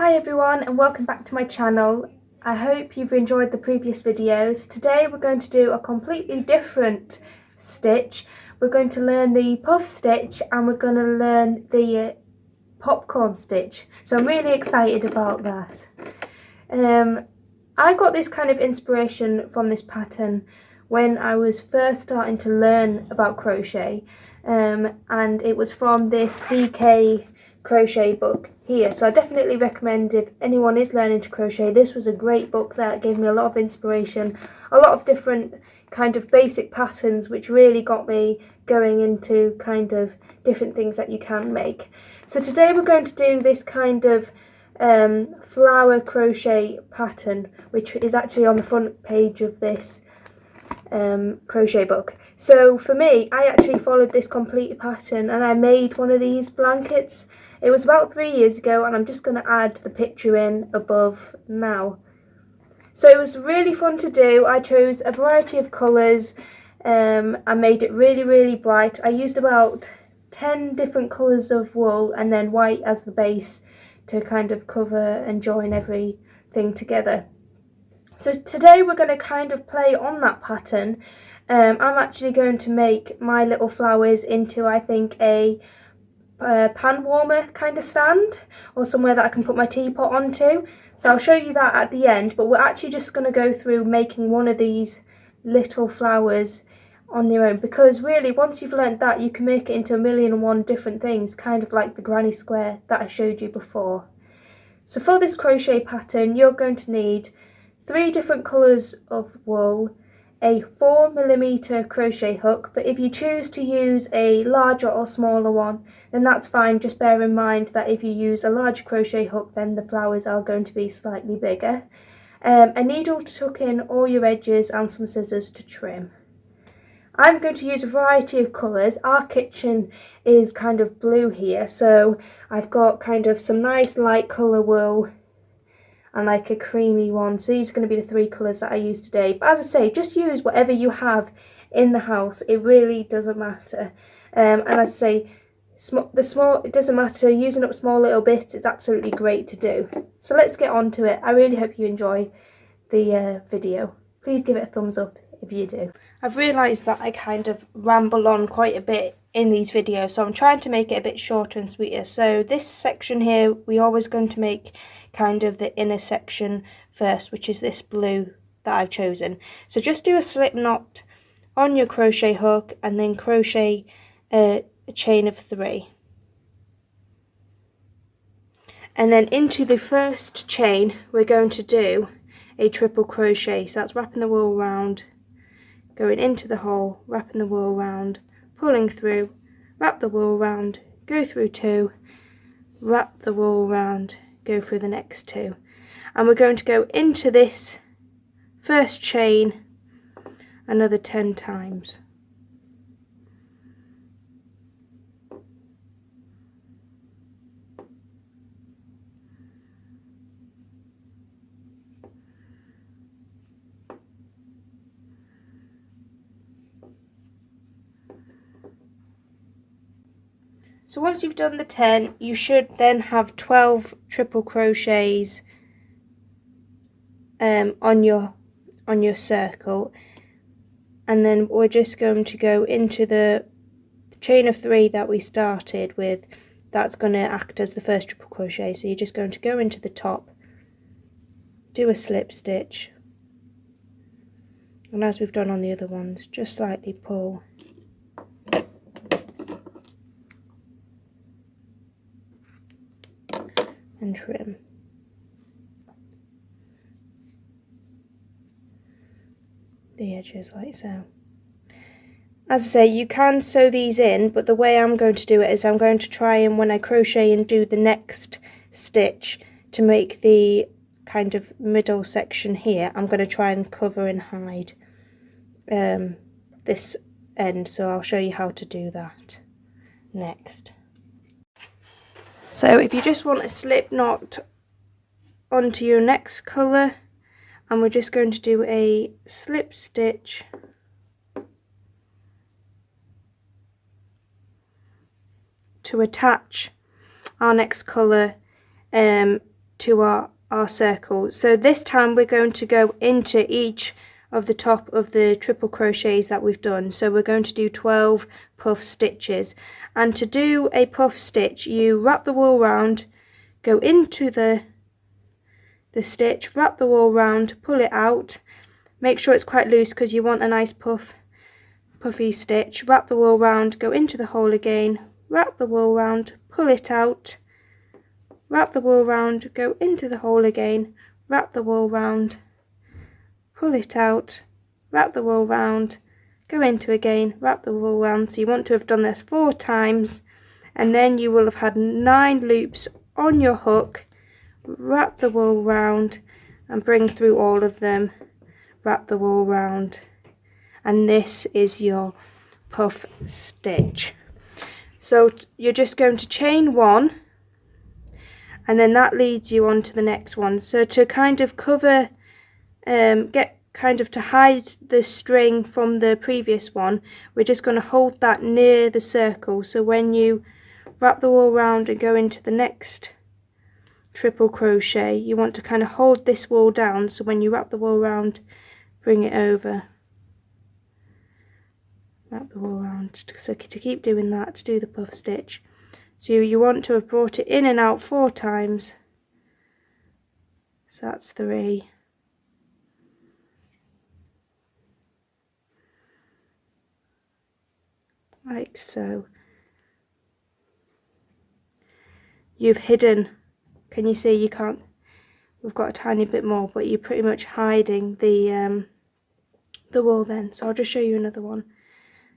Hi everyone and welcome back to my channel. I hope you've enjoyed the previous videos. Today we're going to do a completely different stitch. We're going to learn the puff stitch and we're going to learn the popcorn stitch. So I'm really excited about that. I got this kind of inspiration from this pattern when I was first starting to learn about crochet, and it was from this DK crochet book here. So I definitely recommend, if anyone is learning to crochet, this was a great book that gave me a lot of inspiration, a lot of different kind of basic patterns which really got me going into kind of different things that you can make. So today we're going to do this kind of flower crochet pattern, which is actually on the front page of this crochet book. So for me, I actually followed this complete pattern and I made one of these blankets. It was about 3 years ago, and I'm just going to add the picture in above now. So it was really fun to do. I chose a variety of colours. I made it really bright. I used about 10 different colours of wool and then white as the base to kind of cover and join everything together. So today we're going to kind of play on that pattern. I'm actually going to make my little flowers into, I think, a pan warmer kind of stand, or somewhere that I can put my teapot onto. So I'll show you that at the end, but we're actually just going to go through making one of these little flowers on their own, because really once you've learnt that, you can make it into 1,000,001 different things, kind of like the granny square that I showed you before. So for this crochet pattern, you're going to need 3 different colours of wool, a 4mm crochet hook, but if you choose to use a larger or smaller one, then that's fine. Just bear in mind that if you use a larger crochet hook, then the flowers are going to be slightly bigger. A needle to tuck in all your edges and some scissors to trim. I'm going to use a variety of colours. Our kitchen is kind of blue here, so I've got kind of some nice light colour wool and like a creamy one. So these are going to be the 3 colours that I use today. But as I say, just use whatever you have in the house. It really doesn't matter. And as I say, it doesn't matter. Using up small little bits, it's absolutely great to do. So let's get on to it. I really hope you enjoy the video. Please give it a thumbs up if you do. I've realised that I kind of ramble on quite a bit in these videos, so I'm trying to make it a bit shorter and sweeter. So this section here, we're always going to make kind of the inner section first, which is this blue that I've chosen. So just do a slip knot on your crochet hook and then crochet a chain of 3. And then into the first chain, we're going to do a triple crochet. So that's wrapping the wool around, going into the hole, wrapping the wool around, pulling through, wrap the wool around, go through 2, wrap the wool around, go through the next 2. And we're going to go into this first chain another 10 times. So once you've done the 10, you should then have 12 triple crochets on your circle, and then we're just going to go into the chain of 3 that we started with. That's going to act as the first triple crochet. So you're just going to go into the top, do a slip stitch, and as we've done on the other ones, just slightly pull and trim. The edges like so. As I say, you can sew these in, but the way I'm going to do it is I'm going to try and, when I crochet and do the next stitch to make the kind of middle section here, I'm going to try and cover and hide this end. So I'll show you how to do that next. So if you just want a slip knot onto your next colour, and we're just going to do a slip stitch to attach our next colour to our circle. So this time we're going to go into each of the top of the triple crochets that we've done. So we're going to do 12 puff stitches, and to do a puff stitch you wrap the wool round, go into the stitch, wrap the wool round, pull it out, make sure it's quite loose because you want a nice puffy stitch, wrap the wool round, go into the hole again, wrap the wool round, pull it out, wrap the wool round, go into the hole again, wrap the wool round, pull it out, wrap the wool round, go into again, wrap the wool round. So you want to have done this 4 times, and then you will have had 9 loops on your hook. Wrap the wool round and bring through all of them, wrap the wool round, and this is your puff stitch. So you're just going to chain 1, and then that leads you on to the next one. So to kind of cover, to hide the string from the previous one, we're just going to hold that near the circle. So when you wrap the wool round and go into the next triple crochet, you want to kind of hold this wool down, so when you wrap the wool round, bring it over, wrap the wool round. So to keep doing that, to do the puff stitch, so you want to have brought it in and out 4 times. So that's 3. Like so. You've hidden, can you see? You can't, we've got a tiny bit more, but you're pretty much hiding the wool then. So I'll just show you another one.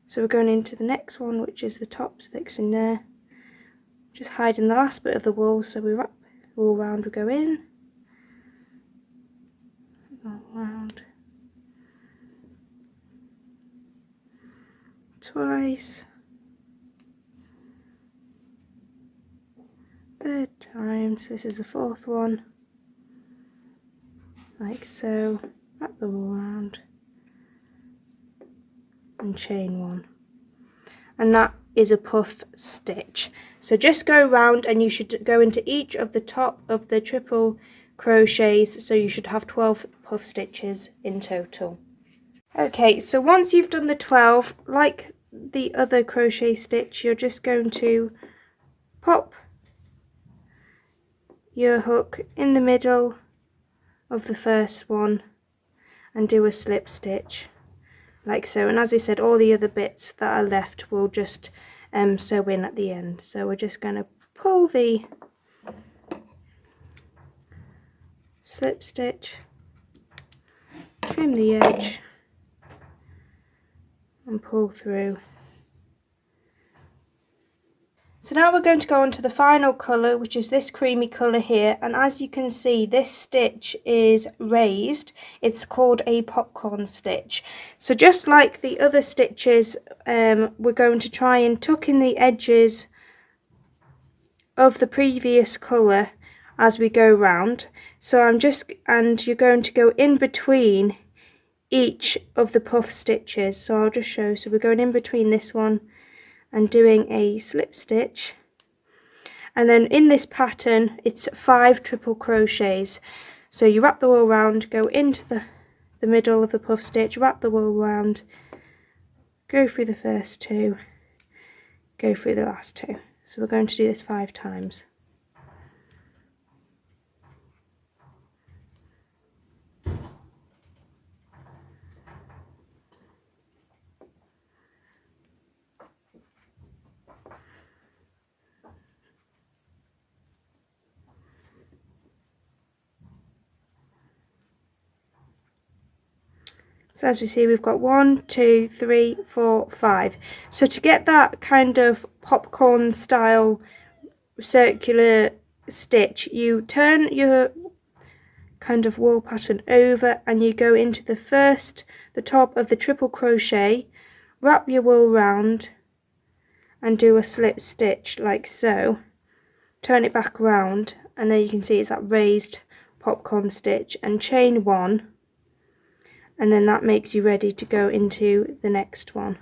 So we're going into the next one, which is the top sticks in there, just hiding the last bit of the wool. So we wrap the wool round, we go in, go round twice, 3rd time, so this is the 4th one, like so, wrap the wool round and chain 1, and that is a puff stitch. So just go round, and you should go into each of the top of the triple crochets, so you should have 12 puff stitches in total. Okay, so once you've done the 12, like the other crochet stitch, you're just going to pop your hook in the middle of the first one and do a slip stitch like so, and as I said, all the other bits that are left will just sew in at the end. So we're just going to pull the slip stitch, trim the edge and pull through. So now we're going to go on to the final colour, which is this creamy colour here, and as you can see, this stitch is raised. It's called a popcorn stitch. So just like the other stitches, we're going to try and tuck in the edges of the previous colour as we go round. So and you're going to go in between each of the puff stitches. So I'll just show. So we're going in between this one and doing a slip stitch, and then in this pattern it's 5 triple crochets. So you wrap the wool round, go into the middle of the puff stitch, wrap the wool round, go through the first 2, go through the last 2. So we're going to do this 5 times. So as we see, we've got 1, 2, 3, 4, 5. So to get that kind of popcorn style circular stitch, you turn your kind of wool pattern over and you go into the top of the triple crochet, wrap your wool round and do a slip stitch like so. Turn it back around, and there you can see it's that raised popcorn stitch, and chain 1. And then that makes you ready to go into the next one.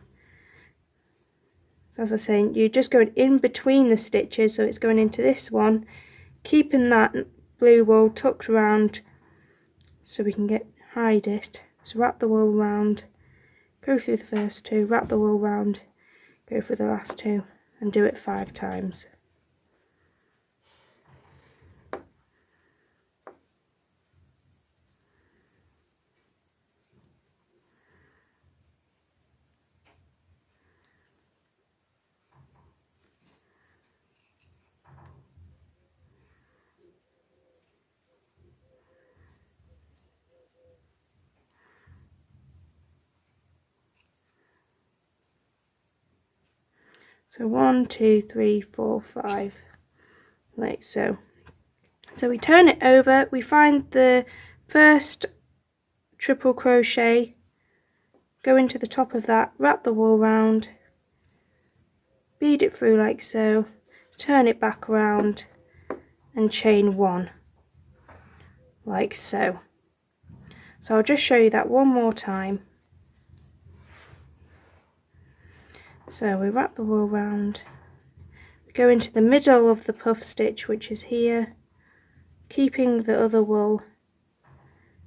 So as I was saying, you're just going in between the stitches, so it's going into this one, keeping that blue wool tucked around so we can hide it. So wrap the wool round, go through the first two, wrap the wool round, go through the last two, and do it 5 times. So 1, 2, 3, 4, 5, like so. So we turn it over, we find the first triple crochet, go into the top of that, wrap the wool round, bead it through like so, turn it back around and chain 1, like so. So I'll just show you that one more time. So we wrap the wool round, we go into the middle of the puff stitch, which is here, keeping the other wool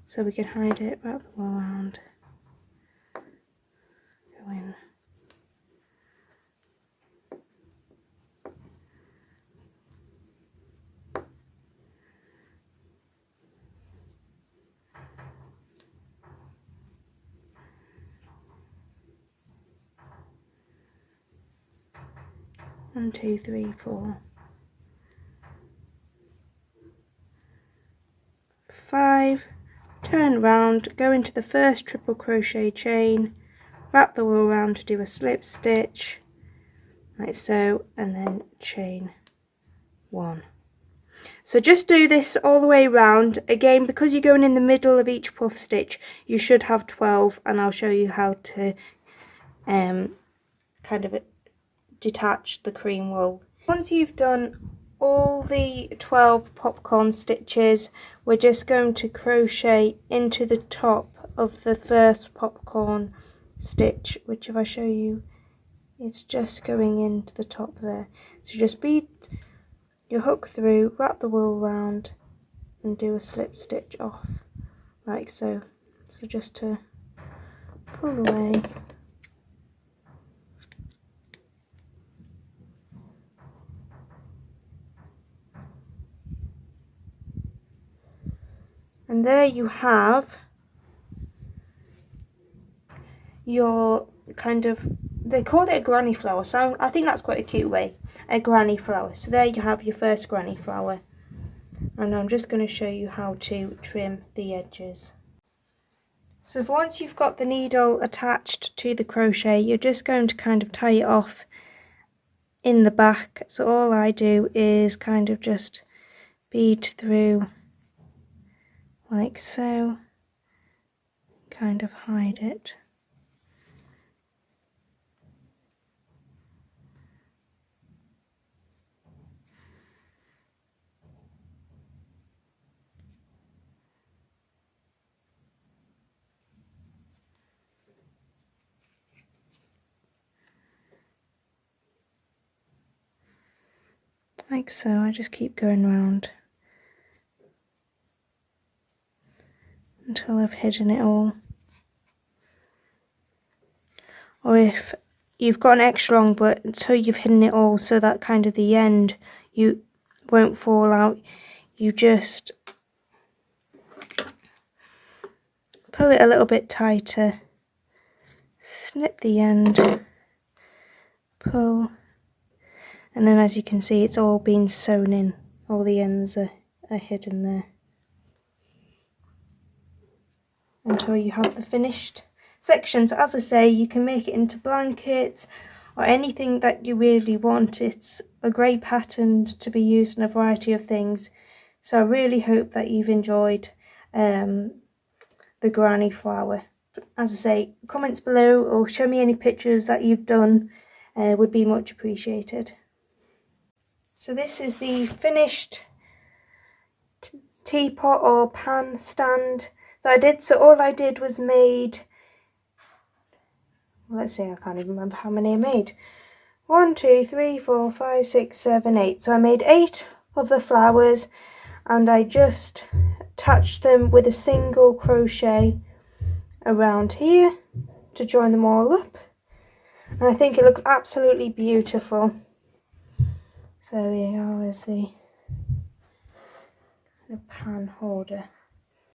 so we can hide it, wrap the wool round, go in. One, 2, 3, 4, 5, turn round, go into the first triple crochet chain, wrap the wool around to do a slip stitch, like so, and then chain 1. So just do this all the way round. Again, because you're going in the middle of each puff stitch, you should have 12, and I'll show you how to kind of detach the cream wool. Once you've done all the 12 popcorn stitches, we're just going to crochet into the top of the first popcorn stitch, which if I show you, it's just going into the top there. So just bead your hook through, wrap the wool round and do a slip stitch off like so. So just to pull away. And there you have your kind of, they call it a granny flower, so I think that's quite a cute way, a granny flower. So there you have your first granny flower, and I'm just going to show you how to trim the edges. So once you've got the needle attached to the crochet, you're just going to kind of tie it off in the back. So all I do is kind of just bead through like so, kind of hide it. Like so, I just keep going round until I've hidden it all. Or if you've got an extra long but until you've hidden it all, so that kind of the end you won't fall out, you just pull it a little bit tighter, snip the end, pull, and then as you can see it's all been sewn in, all the ends are hidden there, until you have the finished sections. As I say, you can make it into blankets or anything that you really want. It's a great pattern to be used in a variety of things. So I really hope that you've enjoyed the granny flower. As I say, comments below or show me any pictures that you've done would be much appreciated. So this is the finished teapot or pan stand that I did. So all I did was made, let's see, I can't even remember how many I made. 1, 2, 3, 4, 5, 6, 7, 8. So I made 8 of the flowers, and I just attach them with a single crochet around here to join them all up, and I think it looks absolutely beautiful. So here is the pan holder.